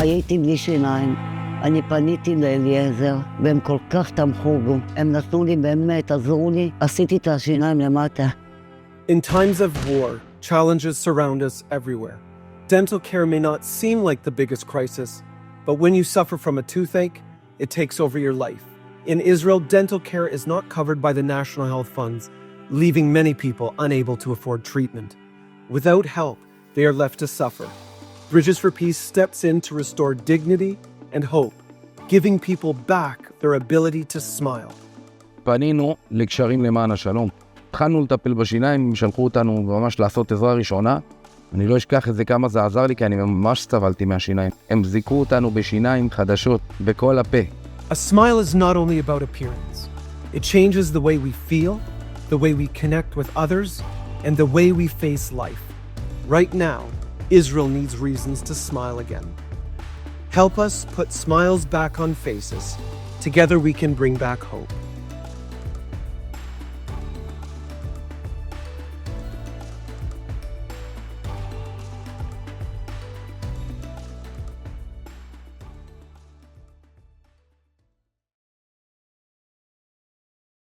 הייתי בלי שיניים. אני פניתי לאליעזר, והם כל כך תמכו בו. הם נתנו לי באמת, עזרו לי. עשיתי את השיניים למטה. In times of war, challenges surround us everywhere. Dental care may not seem like the biggest crisis, but when you suffer from a toothache, it takes over your life. In Israel, dental care is not covered by the National Health Funds, leaving many people unable to afford treatment. Without help, they are left to suffer. Bridges for Peace steps in to restore dignity and hope, giving people back their ability to smile. פנינו לקשרים למען השלום. התחלנו לטפל בשיניים, שלחו אותנו ממש לעשות עזרה ראשונה. אני לא אשכח את זה כמה זה עזר לי, כי אני ממש סבלתי מהשיניים. הם זיקו אותנו בשיניים חדשות, בכל הפה. A smile is not only about appearance. It changes the way we feel, the way we connect with others, and the way we face life. Right now, Israel needs reasons to smile again. Help us put smiles back on faces. Together we can bring back hope.